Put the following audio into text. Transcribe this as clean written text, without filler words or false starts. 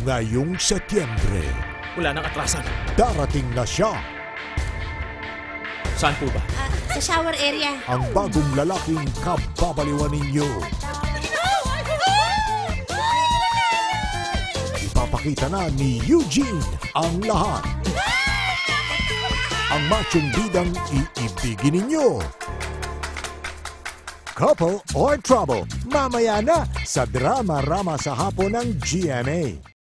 Ngayong Setyembre, Wala nang atrasan. darating na siya Saan po ba? Sa shower area. ang bagong lalaking kababaliwan ninyo. Ipapakita na ni Eugene ang lahat. Ang machong bidang iibigin ninyo. Couple or Trouble, mamaya na sa Drama Rama sa hapon ng GMA.